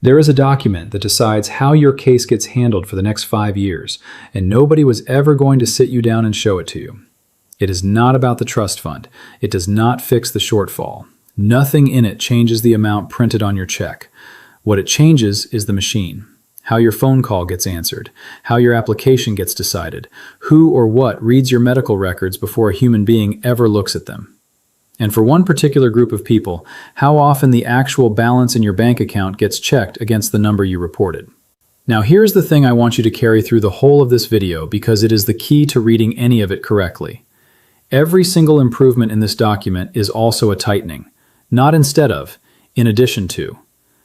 There is a document that decides how your case gets handled for the next 5 years, and nobody was ever going to sit you down and show it to you. It is not about the trust fund. It does not fix the shortfall. Nothing in it changes the amount printed on your check. What it changes is the machine. How your phone call gets answered, how your application gets decided, who or what reads your medical records before a human being ever looks at them. And for one particular group of people, how often the actual balance in your bank account gets checked against the number you reported. Now here's the thing I want you to carry through the whole of this video because it is the key to reading any of it correctly. Every single improvement in this document is also a tightening, not instead of, in addition to.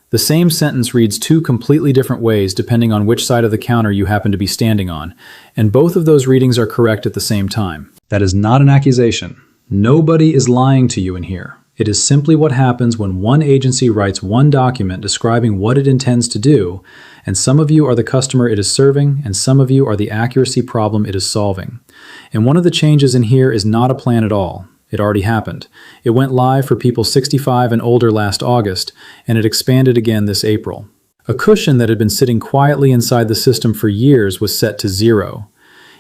The same sentence reads two completely different ways depending on which side of the counter you happen to be standing on, and both of those readings are correct at the same time. That is not an accusation. Nobody is lying to you in here. It is simply what happens when one agency writes one document describing what it intends to do, and some of you are the customer it is serving, and some of you are the accuracy problem it is solving. And one of the changes in here is not a plan at all. It already happened. It went live for people 65 and older last August, and it expanded again this April. A cushion that had been sitting quietly inside the system for years was set to 0.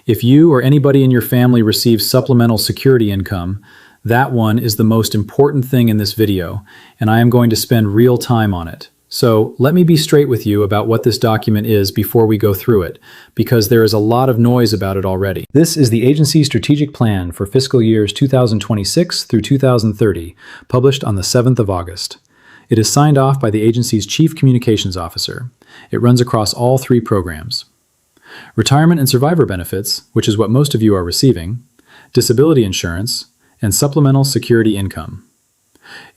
If you or anybody in your family receives supplemental security income, that one is the most important thing in this video, and I am going to spend real time on it. So let me be straight with you about what this document is before we go through it, because there is a lot of noise about it already. This is the agency's strategic plan for fiscal years 2026 through 2030, published on the 7th of August. It is signed off by the agency's Chief Communications Officer. It runs across all 3 programs: retirement and survivor benefits, which is what most of you are receiving, disability insurance, and supplemental security income.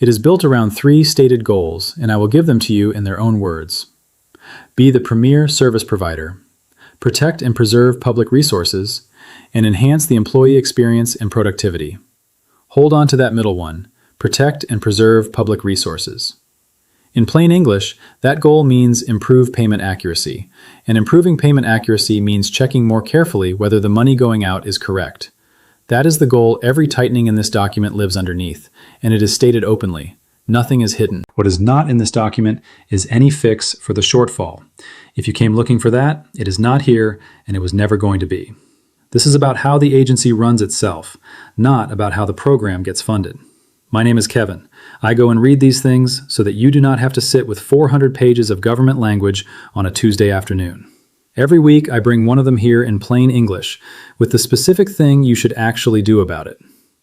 It is built around 3 stated goals, and I will give them to you in their own words. Be the premier service provider, protect and preserve public resources, and enhance the employee experience and productivity. Hold on to that middle one, protect and preserve public resources. In plain English, that goal means improve payment accuracy, and improving payment accuracy means checking more carefully whether the money going out is correct. That is the goal every tightening in this document lives underneath, and it is stated openly. Nothing is hidden. What is not in this document is any fix for the shortfall. If you came looking for that, it is not here, and it was never going to be. This is about how the agency runs itself, not about how the program gets funded. My name is Kevin. I go and read these things so that you do not have to sit with 400 pages of government language on a Tuesday afternoon. Every week, I bring one of them here in plain English, with the specific thing you should actually do about it.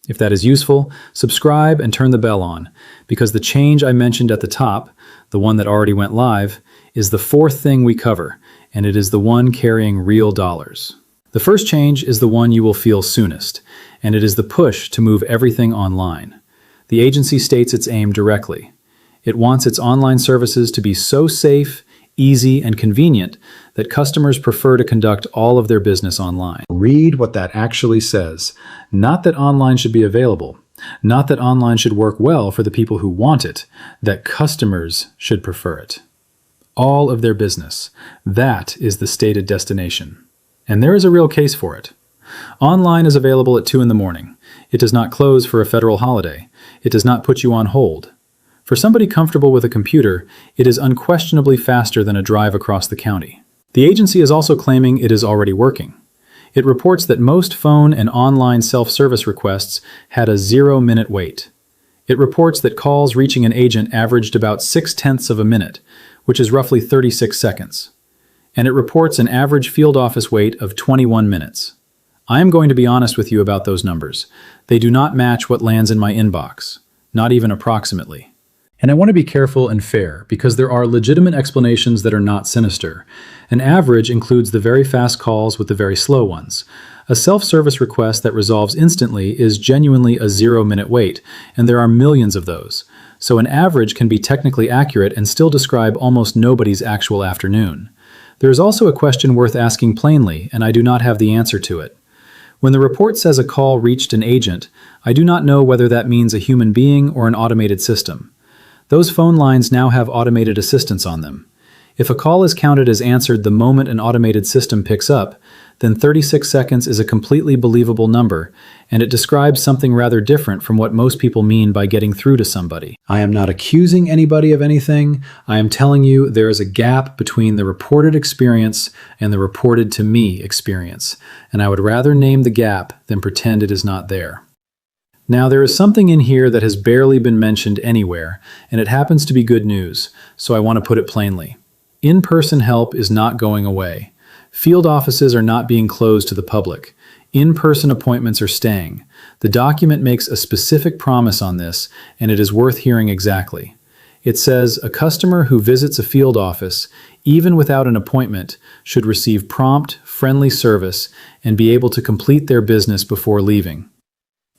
If that is useful, subscribe and turn the bell on, because the change I mentioned at the top, the one that already went live, is the 4th thing we cover, and it is the one carrying real dollars. The first change is the one you will feel soonest, and it is the push to move everything online. The agency states its aim directly. It wants its online services to be so safe, easy, and convenient that customers prefer to conduct all of their business online. Read what that actually says. Not that online should be available. Not that online should work well for the people who want it. That customers should prefer it. All of their business. That is the stated destination. And there is a real case for it. Online is available at 2 in the morning. It does not close for a federal holiday. It does not put you on hold. For somebody comfortable with a computer, it is unquestionably faster than a drive across the county. The agency is also claiming it is already working. It reports that most phone and online self-service requests had a 0-minute wait. It reports that calls reaching an agent averaged about 0.6 of a minute, which is roughly 36 seconds. And it reports an average field office wait of 21 minutes. I am going to be honest with you about those numbers. They do not match what lands in my inbox, not even approximately. And I want to be careful and fair because there are legitimate explanations that are not sinister. An average includes the very fast calls with the very slow ones. A self-service request that resolves instantly is genuinely a 0-minute wait, and there are millions of those. So an average can be technically accurate and still describe almost nobody's actual afternoon. There is also a question worth asking plainly, and I do not have the answer to it. When the report says a call reached an agent, I do not know whether that means a human being or an automated system. Those phone lines now have automated assistants on them. If a call is counted as answered the moment an automated system picks up, then 36 seconds is a completely believable number, and it describes something rather different from what most people mean by getting through to somebody. I am not accusing anybody of anything. I am telling you there is a gap between the reported experience and the reported to me experience, and I would rather name the gap than pretend it is not there. Now, there is something in here that has barely been mentioned anywhere, and it happens to be good news, so I want to put it plainly. In-person help is not going away. Field offices are not being closed to the public. In-person appointments are staying. The document makes a specific promise on this, and it is worth hearing exactly. It says, a customer who visits a field office, even without an appointment, should receive prompt, friendly service and be able to complete their business before leaving.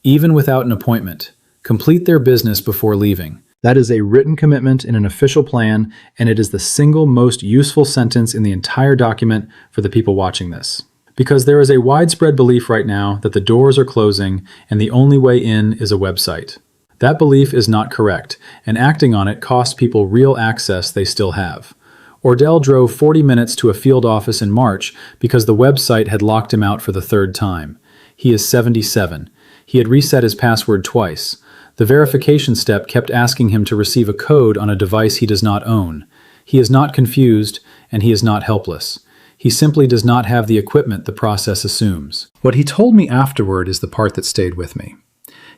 Even without an appointment, complete their business before leaving. That is a written commitment in an official plan, and it is the single most useful sentence in the entire document for the people watching this. Because there is a widespread belief right now that the doors are closing and the only way in is a website. That belief is not correct, and acting on it costs people real access they still have. Ordell drove 40 minutes to a field office in March because the website had locked him out for the third time. He is 77. He had reset his password twice. The verification step kept asking him to receive a code on a device he does not own. He is not confused, and he is not helpless. He simply does not have the equipment the process assumes. What he told me afterward is the part that stayed with me.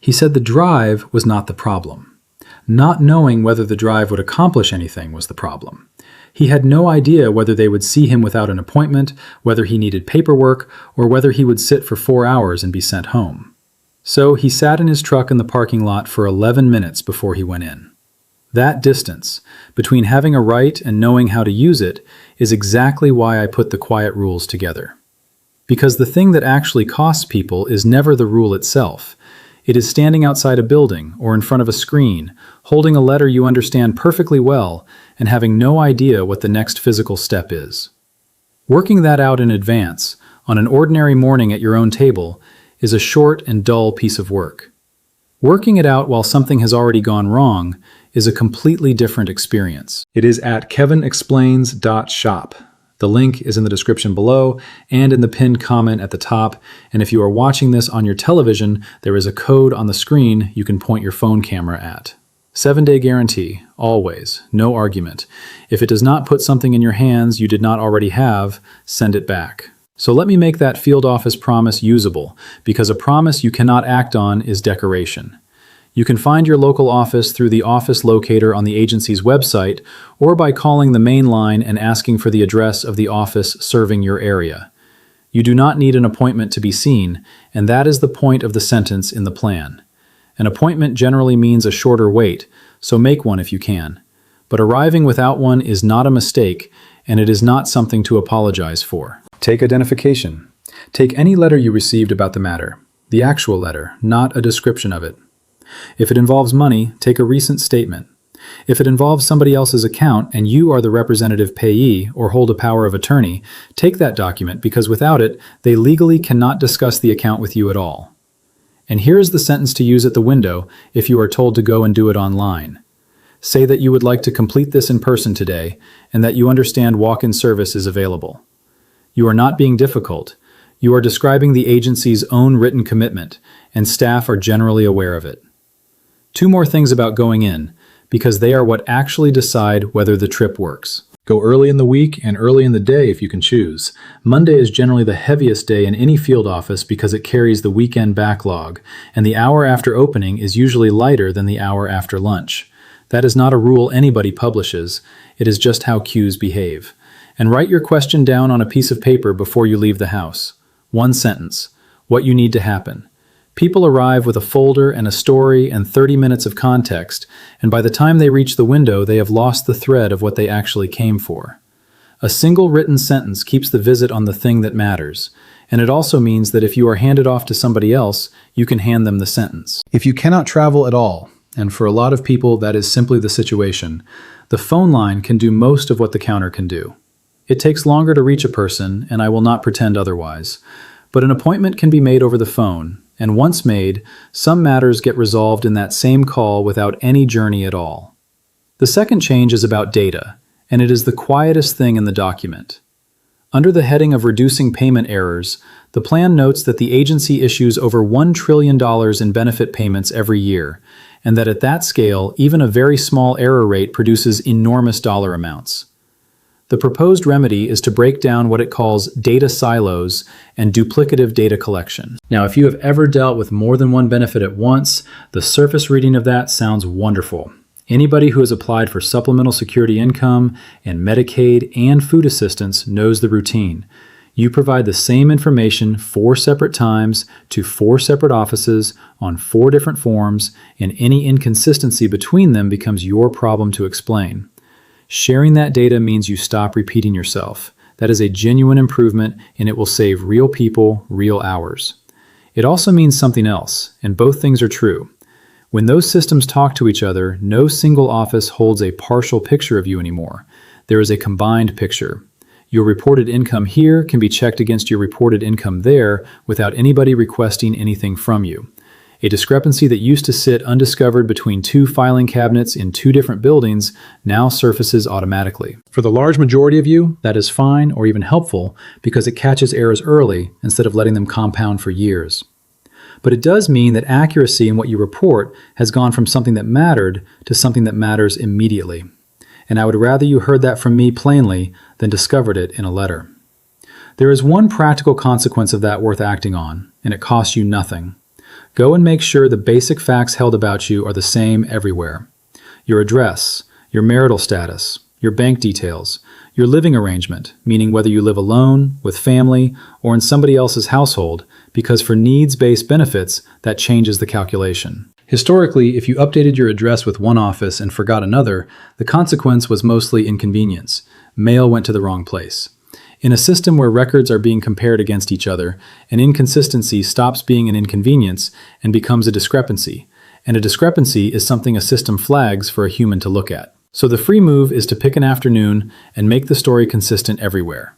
He said the drive was not the problem. Not knowing whether the drive would accomplish anything was the problem. He had no idea whether they would see him without an appointment, whether he needed paperwork, or whether he would sit for 4 hours and be sent home. So he sat in his truck in the parking lot for 11 minutes before he went in. That distance, between having a right and knowing how to use it, is exactly why I put the quiet rules together. Because the thing that actually costs people is never the rule itself. It is standing outside a building or in front of a screen, holding a letter you understand perfectly well, and having no idea what the next physical step is. Working that out in advance, on an ordinary morning at your own table, is a short and dull piece of work. Working it out while something has already gone wrong is a completely different experience. It is at kevinexplains.shop. The link is in the description below and in the pinned comment at the top, and if you are watching this on your television, there is a code on the screen you can point your phone camera at. 7-day guarantee, always, no argument. If it does not put something in your hands you did not already have, send it back. So let me make that field office promise usable, because a promise you cannot act on is decoration. You can find your local office through the office locator on the agency's website, or by calling the main line and asking for the address of the office serving your area. You do not need an appointment to be seen, and that is the point of the sentence in the plan. An appointment generally means a shorter wait, so make one if you can. But arriving without one is not a mistake, and it is not something to apologize for. Take identification. Take any letter you received about the matter, the actual letter, not a description of it. If it involves money, take a recent statement. If it involves somebody else's account and you are the representative payee or hold a power of attorney, take that document because without it, they legally cannot discuss the account with you at all. And here is the sentence to use at the window if you are told to go and do it online. Say that you would like to complete this in person today and that you understand walk-in service is available. You are not being difficult. You are describing the agency's own written commitment, and staff are generally aware of it. 2 more things about going in, because they are what actually decide whether the trip works. Go early in the week and early in the day if you can choose. Monday is generally the heaviest day in any field office because it carries the weekend backlog, and the hour after opening is usually lighter than the hour after lunch. That is not a rule anybody publishes. It is just how queues behave. And write your question down on a piece of paper before you leave the house. 1 sentence. What you need to happen. People arrive with a folder and a story and 30 minutes of context, and by the time they reach the window, they have lost the thread of what they actually came for. A single written sentence keeps the visit on the thing that matters, and it also means that if you are handed off to somebody else, you can hand them the sentence. If you cannot travel at all, and for a lot of people that is simply the situation, the phone line can do most of what the counter can do. It takes longer to reach a person, and I will not pretend otherwise. But an appointment can be made over the phone, and once made, some matters get resolved in that same call without any journey at all. The second change is about data, and it is the quietest thing in the document. Under the heading of reducing payment errors, the plan notes that the agency issues over $1 trillion in benefit payments every year, and that at that scale, even a very small error rate produces enormous dollar amounts. The proposed remedy is to break down what it calls data silos and duplicative data collection. Now, if you have ever dealt with more than one benefit at once, the surface reading of that sounds wonderful. Anybody who has applied for supplemental security income and Medicaid and food assistance knows the routine. You provide the same information 4 separate times to 4 separate offices on 4 different forms, and any inconsistency between them becomes your problem to explain. Sharing that data means you stop repeating yourself. That is a genuine improvement, and it will save real people, real hours. It also means something else, and both things are true. When those systems talk to each other, no single office holds a partial picture of you anymore. There is a combined picture. Your reported income here can be checked against your reported income there without anybody requesting anything from you. A discrepancy that used to sit undiscovered between 2 filing cabinets in 2 different buildings now surfaces automatically. For the large majority of you, that is fine or even helpful because it catches errors early instead of letting them compound for years. But it does mean that accuracy in what you report has gone from something that mattered to something that matters immediately. And I would rather you heard that from me plainly than discovered it in a letter. There is one practical consequence of that worth acting on, and it costs you nothing. Go and make sure the basic facts held about you are the same everywhere. Your address, your marital status, your bank details, your living arrangement, meaning whether you live alone, with family, or in somebody else's household, because for needs-based benefits, that changes the calculation. Historically, if you updated your address with one office and forgot another, the consequence was mostly inconvenience. Mail went to the wrong place. In a system where records are being compared against each other, an inconsistency stops being an inconvenience and becomes a discrepancy. And a discrepancy is something a system flags for a human to look at. So the free move is to pick an afternoon and make the story consistent everywhere.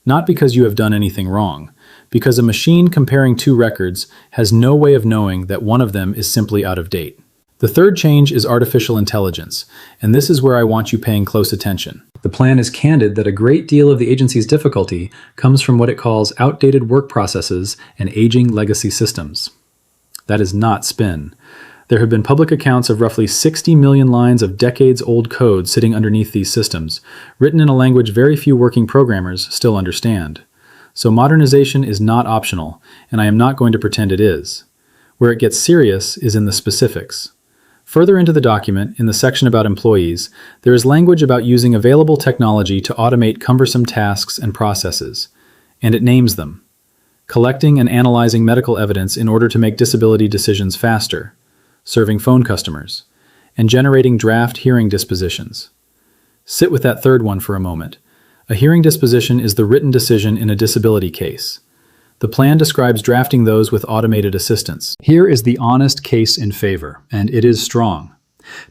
Not because you have done anything wrong, because a machine comparing 2 records has no way of knowing that one of them is simply out of date. The third change is artificial intelligence, and this is where I want you paying close attention. The plan is candid that a great deal of the agency's difficulty comes from what it calls outdated work processes and aging legacy systems. That is not spin. There have been public accounts of roughly 60 million lines of decades-old code sitting underneath these systems, written in a language very few working programmers still understand. So modernization is not optional, and I am not going to pretend it is. Where it gets serious is in the specifics. Further into the document, in the section about employees, there is language about using available technology to automate cumbersome tasks and processes, and it names them. Collecting and analyzing medical evidence in order to make disability decisions faster, serving phone customers, and generating draft hearing dispositions. Sit with that third one for a moment. A hearing disposition is the written decision in a disability case. The plan describes drafting those with automated assistance. Here is the honest case in favor, and it is strong.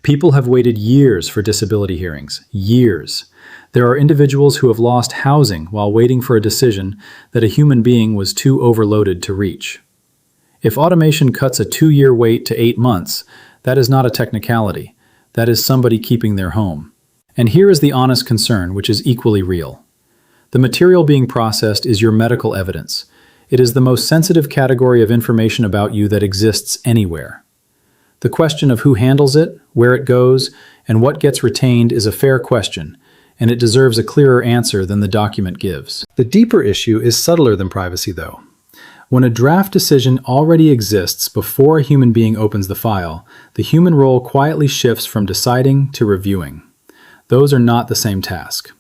People have waited years for disability hearings. Years. There are individuals who have lost housing while waiting for a decision that a human being was too overloaded to reach. If automation cuts a 2-year wait to 8 months, that is not a technicality. That is somebody keeping their home. And here is the honest concern, which is equally real. The material being processed is your medical evidence. It is the most sensitive category of information about you that exists anywhere. The question of who handles it, where it goes, and what gets retained is a fair question, and it deserves a clearer answer than the document gives. The deeper issue is subtler than privacy, though. When a draft decision already exists before a human being opens the file, the human role quietly shifts from deciding to reviewing. Those are not the same task.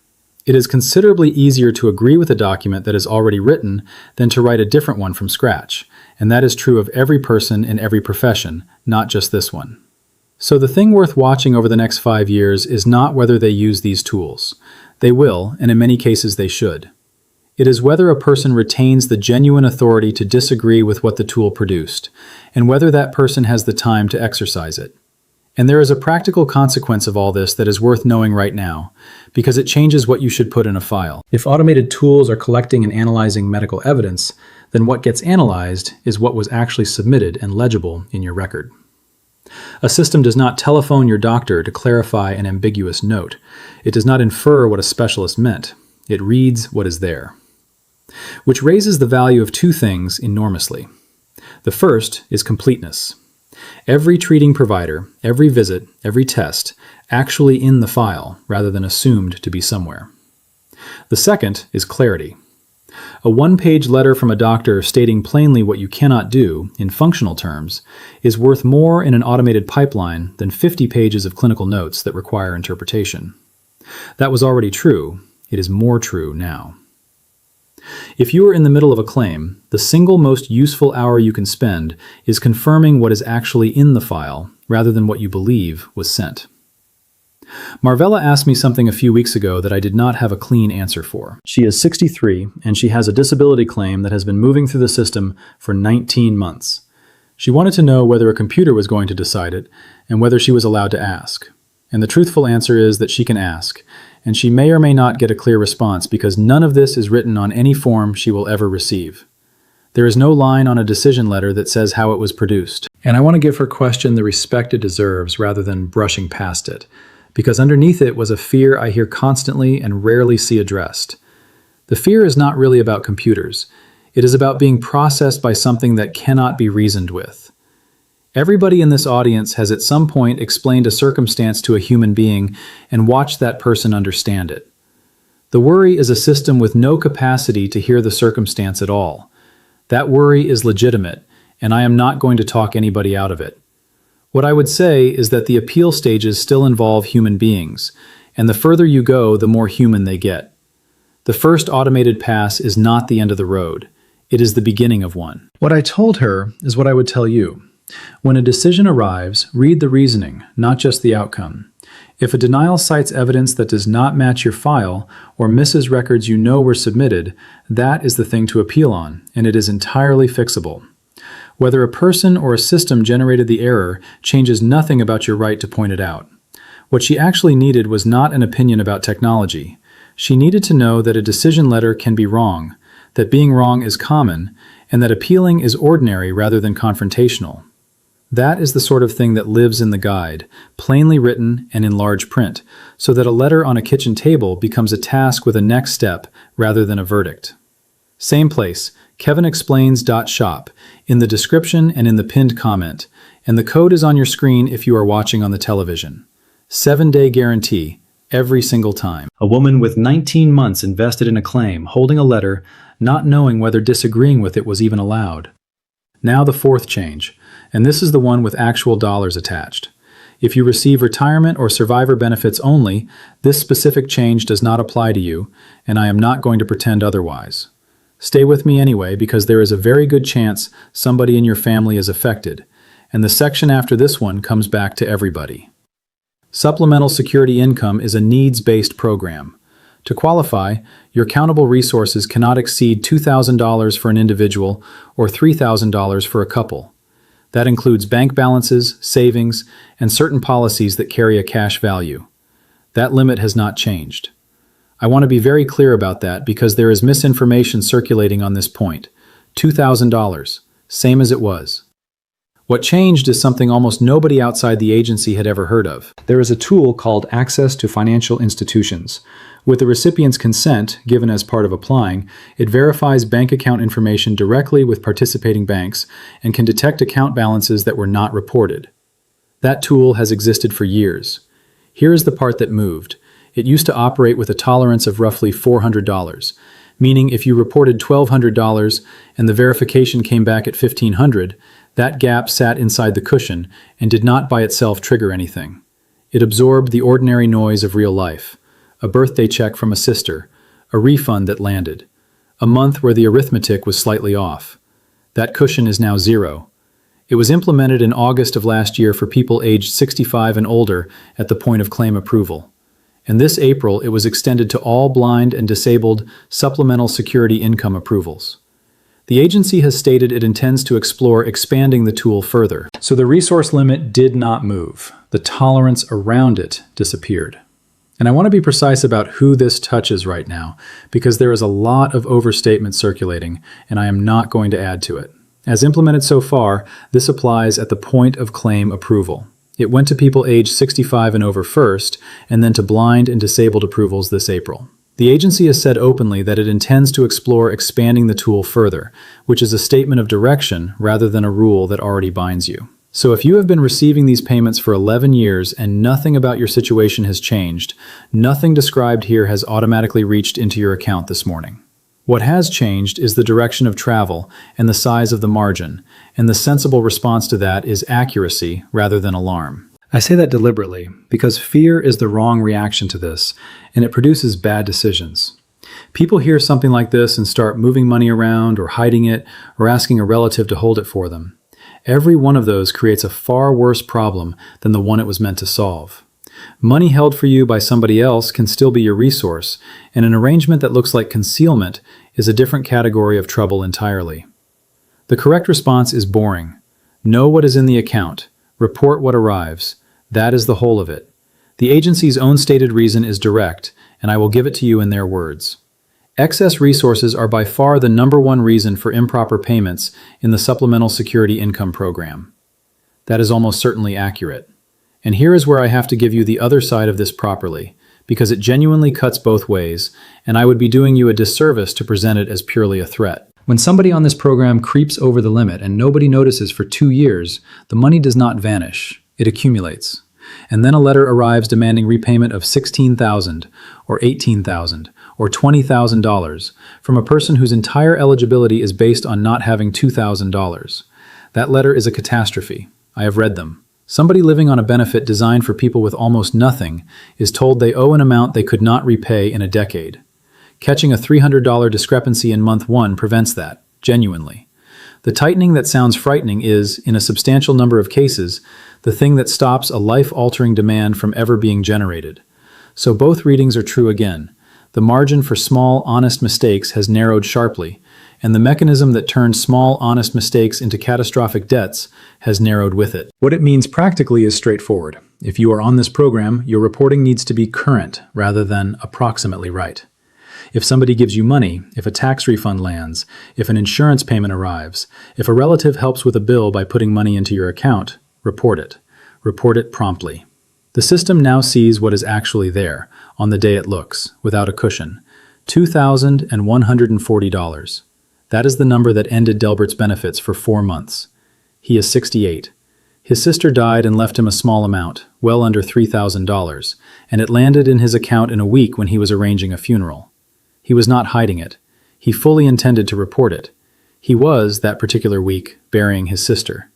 It is considerably easier to agree with a document that is already written than to write a different one from scratch, and that is true of every person in every profession, not just this one. So the thing worth watching over the next 5 years is not whether they use these tools. They will, and in many cases they should. It is whether a person retains the genuine authority to disagree with what the tool produced, and whether that person has the time to exercise it. And there is a practical consequence of all this that is worth knowing right now, because it changes what you should put in a file. If automated tools are collecting and analyzing medical evidence, then what gets analyzed is what was actually submitted and legible in your record. A system does not telephone your doctor to clarify an ambiguous note. It does not infer what a specialist meant. It reads what is there. Which raises the value of two things enormously. The first is completeness. Every treating provider, every visit, every test, actually in the file rather than assumed to be somewhere. The second is clarity. A one-page letter from a doctor stating plainly what you cannot do, in functional terms, is worth more in an automated pipeline than 50 pages of clinical notes that require interpretation. That was already true. It is more true now. If you are in the middle of a claim, the single most useful hour you can spend is confirming what is actually in the file rather than what you believe was sent. Marvella asked me something a few weeks ago that I did not have a clean answer for. She is 63 and she has a disability claim that has been moving through the system for 19 months. She wanted to know whether a computer was going to decide it and whether she was allowed to ask. And the truthful answer is that she can ask, and she may or may not get a clear response because none of this is written on any form she will ever receive. There is no line on a decision letter that says how it was produced. And I want to give her question the respect it deserves rather than brushing past it, because underneath it was a fear I hear constantly and rarely see addressed. The fear is not really about computers. It is about being processed by something that cannot be reasoned with. Everybody in this audience has at some point explained a circumstance to a human being and watched that person understand it. The worry is a system with no capacity to hear the circumstance at all. That worry is legitimate, and I am not going to talk anybody out of it. What I would say is that the appeal stages still involve human beings, and the further you go, the more human they get. The first automated pass is not the end of the road. It is the beginning of one. What I told her is what I would tell you. When a decision arrives, read the reasoning, not just the outcome. If a denial cites evidence that does not match your file or misses records you know were submitted, that is the thing to appeal on, and it is entirely fixable. Whether a person or a system generated the error changes nothing about your right to point it out. What she actually needed was not an opinion about technology. She needed to know that a decision letter can be wrong, that being wrong is common, and that appealing is ordinary rather than confrontational. That is the sort of thing that lives in the guide, plainly written and in large print, so that a letter on a kitchen table becomes a task with a next step rather than a verdict. Same place, kevinexplains.shop, in the description and in the pinned comment, and the code is on your screen if you are watching on the television. 7-day guarantee, every single time. A woman with 19 months invested in a claim, holding a letter, not knowing whether disagreeing with it was even allowed. Now the fourth change, and this is the one with actual dollars attached. If you receive retirement or survivor benefits only, this specific change does not apply to you, and I am not going to pretend otherwise. Stay with me anyway, because there is a very good chance somebody in your family is affected, and the section after this one comes back to everybody. Supplemental Security Income is a needs-based program. To qualify, your countable resources cannot exceed $2,000 for an individual or $3,000 for a couple. That includes bank balances, savings, and certain policies that carry a cash value. That limit has not changed. I want to be very clear about that because there is misinformation circulating on this point. $2,000, same as it was. What changed is something almost nobody outside the agency had ever heard of. There is a tool called Access to Financial Institutions. With the recipient's consent, given as part of applying, it verifies bank account information directly with participating banks and can detect account balances that were not reported. That tool has existed for years. Here is the part that moved. It used to operate with a tolerance of roughly $400, meaning if you reported $1,200 and the verification came back at $1,500, that gap sat inside the cushion and did not by itself trigger anything. It absorbed the ordinary noise of real life. A birthday check from a sister, a refund that landed, a month where the arithmetic was slightly off. That cushion is now zero. It was implemented in August of last year for people aged 65 and older at the point of claim approval. And this April, it was extended to all blind and disabled supplemental security income approvals. The agency has stated it intends to explore expanding the tool further. So the resource limit did not move. The tolerance around it disappeared. And I want to be precise about who this touches right now, because there is a lot of overstatement circulating, and I am not going to add to it. As implemented so far, this applies at the point of claim approval. It went to people aged 65 and over first, and then to blind and disabled approvals this April. The agency has said openly that it intends to explore expanding the tool further, which is a statement of direction rather than a rule that already binds you. So if you have been receiving these payments for 11 years and nothing about your situation has changed, nothing described here has automatically reached into your account this morning. What has changed is the direction of travel and the size of the margin, and the sensible response to that is accuracy rather than alarm. I say that deliberately because fear is the wrong reaction to this, and it produces bad decisions. People hear something like this and start moving money around or hiding it or asking a relative to hold it for them. Every one of those creates a far worse problem than the one it was meant to solve. Money held for you by somebody else can still be your resource, and an arrangement that looks like concealment is a different category of trouble entirely. The correct response is boring. Know what is in the account. Report what arrives. That is the whole of it. The agency's own stated reason is direct, and I will give it to you in their words. Excess resources are by far the #1 reason for improper payments in the Supplemental Security Income Program. That is almost certainly accurate. And here is where I have to give you the other side of this properly, because it genuinely cuts both ways, and I would be doing you a disservice to present it as purely a threat. When somebody on this program creeps over the limit and nobody notices for 2 years, the money does not vanish. It accumulates. And then a letter arrives demanding repayment of $16,000 or $18,000 or $20,000 from a person whose entire eligibility is based on not having $2,000. That letter is a catastrophe. I have read them. Somebody living on a benefit designed for people with almost nothing is told they owe an amount they could not repay in a decade. Catching a $300 discrepancy in month 1 prevents that, genuinely. The tightening that sounds frightening is, in a substantial number of cases, the thing that stops a life-altering demand from ever being generated. So both readings are true again. The margin for small, honest mistakes has narrowed sharply, and the mechanism that turns small, honest mistakes into catastrophic debts has narrowed with it. What it means practically is straightforward. If you are on this program, your reporting needs to be current rather than approximately right. If somebody gives you money, if a tax refund lands, if an insurance payment arrives, if a relative helps with a bill by putting money into your account, report it. Report it promptly. The system now sees what is actually there, on the day it looks, without a cushion. $2,140. That is the number that ended Delbert's benefits for 4 months. He is 68. His sister died and left him a small amount, well under $3,000, and it landed in his account in a week when he was arranging a funeral. He was not hiding it. He fully intended to report it. He was, that particular week, burying his sister.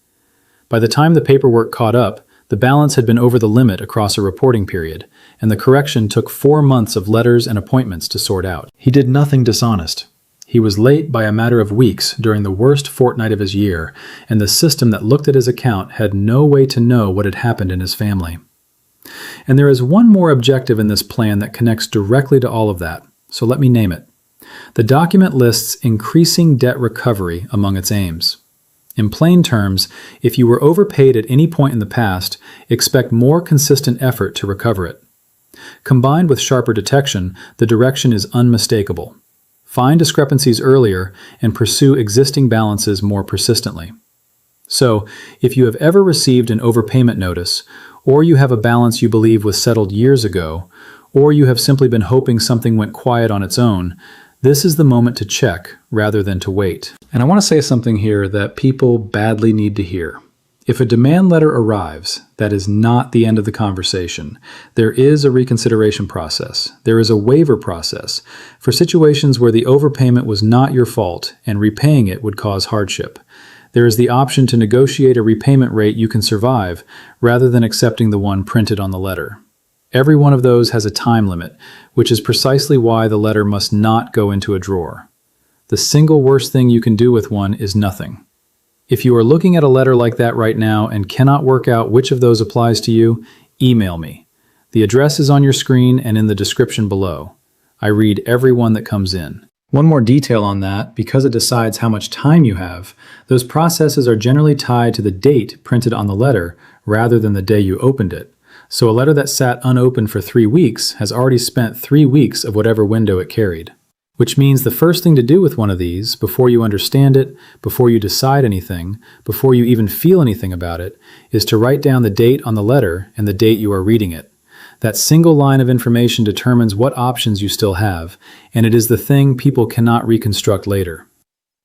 By the time the paperwork caught up, the balance had been over the limit across a reporting period, and the correction took 4 months of letters and appointments to sort out. He did nothing dishonest. He was late by a matter of weeks during the worst fortnight of his year, and the system that looked at his account had no way to know what had happened in his family. And there is one more objective in this plan that connects directly to all of that. So let me name it. The document lists increasing debt recovery among its aims. In plain terms, if you were overpaid at any point in the past, expect more consistent effort to recover it. Combined with sharper detection, the direction is unmistakable. Find discrepancies earlier and pursue existing balances more persistently. So, if you have ever received an overpayment notice, or you have a balance you believe was settled years ago, or you have simply been hoping something went quiet on its own, this is the moment to check rather than to wait. And I want to say something here that people badly need to hear. If a demand letter arrives, that is not the end of the conversation. There is a reconsideration process. There is a waiver process for situations where the overpayment was not your fault and repaying it would cause hardship. There is the option to negotiate a repayment rate you can survive rather than accepting the one printed on the letter. Every one of those has a time limit, which is precisely why the letter must not go into a drawer. The single worst thing you can do with one is nothing. If you are looking at a letter like that right now and cannot work out which of those applies to you, email me. The address is on your screen and in the description below. I read every one that comes in. One more detail on that, because it decides how much time you have, those processes are generally tied to the date printed on the letter rather than the day you opened it. So a letter that sat unopened for 3 weeks has already spent 3 weeks of whatever window it carried. Which means the first thing to do with one of these, before you understand it, before you decide anything, before you even feel anything about it, is to write down the date on the letter and the date you are reading it. That single line of information determines what options you still have, and it is the thing people cannot reconstruct later.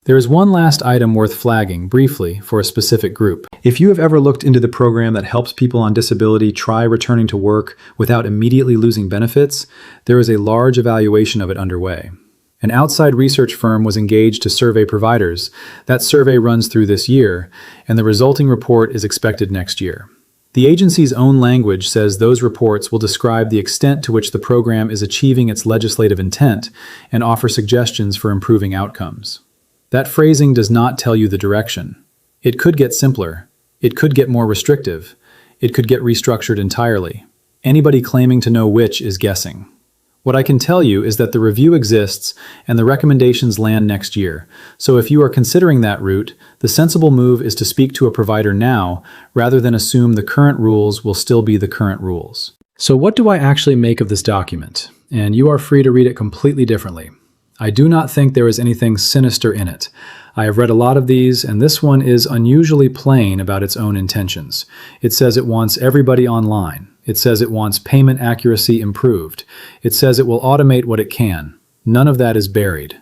There is one last item worth flagging, briefly, for a specific group. If you have ever looked into the program that helps people on disability try returning to work without immediately losing benefits, there is a large evaluation of it underway. An outside research firm was engaged to survey providers. That survey runs through this year, and the resulting report is expected next year. The agency's own language says those reports will describe the extent to which the program is achieving its legislative intent and offer suggestions for improving outcomes. That phrasing does not tell you the direction. It could get simpler. It could get more restrictive. It could get restructured entirely. Anybody claiming to know which is guessing. What I can tell you is that the review exists and the recommendations land next year. So if you are considering that route, the sensible move is to speak to a provider now rather than assume the current rules will still be the current rules. So what do I actually make of this document? And you are free to read it completely differently. I do not think there is anything sinister in it. I have read a lot of these, and this one is unusually plain about its own intentions. It says it wants everybody online. It says it wants payment accuracy improved. It says it will automate what it can. None of that is buried.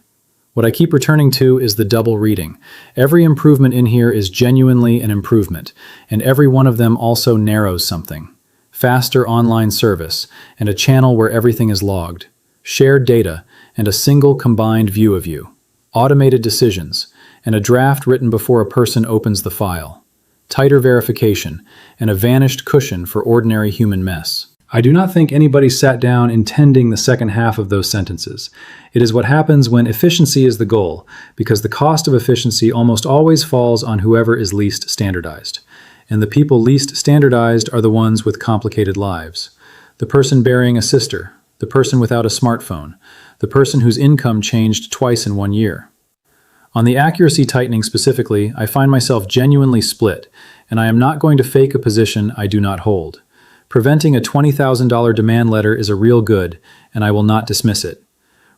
What I keep returning to is the double reading. Every improvement in here is genuinely an improvement, and every one of them also narrows something. Faster online service, and a channel where everything is logged. Shared data, and a single combined view of you. Automated decisions, and a draft written before a person opens the file. Tighter verification, and a vanished cushion for ordinary human mess. I do not think anybody sat down intending the second half of those sentences. It is what happens when efficiency is the goal, because the cost of efficiency almost always falls on whoever is least standardized. And the people least standardized are the ones with complicated lives. The person burying a sister, the person without a smartphone, the person whose income changed twice in 1 year. On the accuracy tightening specifically, I find myself genuinely split, and I am not going to fake a position I do not hold. Preventing a $20,000 demand letter is a real good, and I will not dismiss it.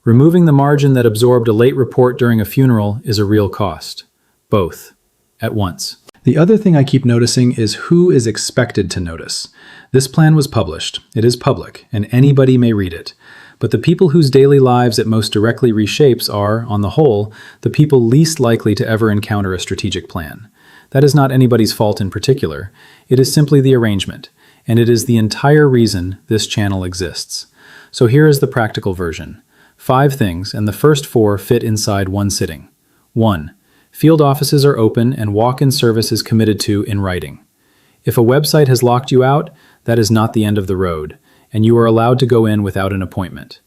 Removing the margin that absorbed a late report during a funeral is a real cost. Both. At once. The other thing I keep noticing is who is expected to notice. This plan was published. It is public, and anybody may read it. But the people whose daily lives it most directly reshapes are, on the whole, the people least likely to ever encounter a strategic plan. That is not anybody's fault in particular. It is simply the arrangement, and it is the entire reason this channel exists. So here is the practical version. 5 things, and the first 4 fit inside one sitting. 1. Field offices are open and walk-in service is committed to in writing. If a website has locked you out, that is not the end of the road, and you are allowed to go in without an appointment.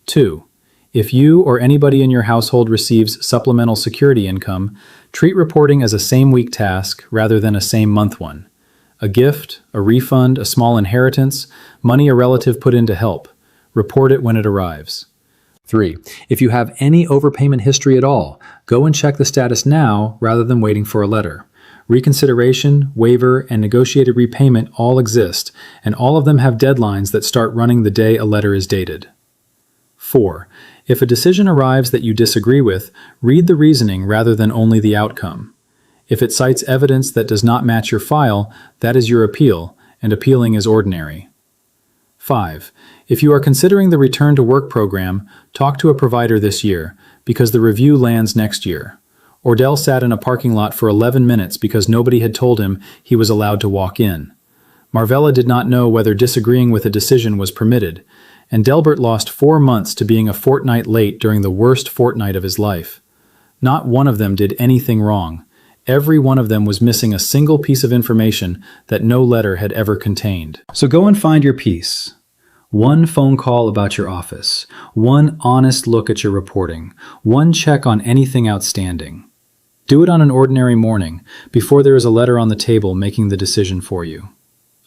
2. If you or anybody in your household receives supplemental security income, treat reporting as a same-week task rather than a same-month one. A gift, a refund, a small inheritance, money a relative put in to help. Report it when it arrives. 3. If you have any overpayment history at all, go and check the status now rather than waiting for a letter. Reconsideration, waiver, and negotiated repayment all exist, and all of them have deadlines that start running the day a letter is dated. 4. If a decision arrives that you disagree with, read the reasoning rather than only the outcome. If it cites evidence that does not match your file, that is your appeal, and appealing is ordinary. 5. If you are considering the Return to Work program, talk to a provider this year, because the review lands next year. Ordell sat in a parking lot for 11 minutes because nobody had told him he was allowed to walk in. Marvella did not know whether disagreeing with a decision was permitted, and Delbert lost 4 months to being a fortnight late during the worst fortnight of his life. Not one of them did anything wrong. Every one of them was missing a single piece of information that no letter had ever contained. So go and find your piece. 1 phone call about your office. 1 honest look at your reporting. 1 check on anything outstanding. Do it on an ordinary morning, before there is a letter on the table making the decision for you.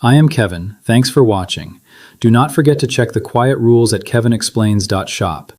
I am Kevin. Thanks for watching. Do not forget to check the quiet rules at kevinexplains.shop.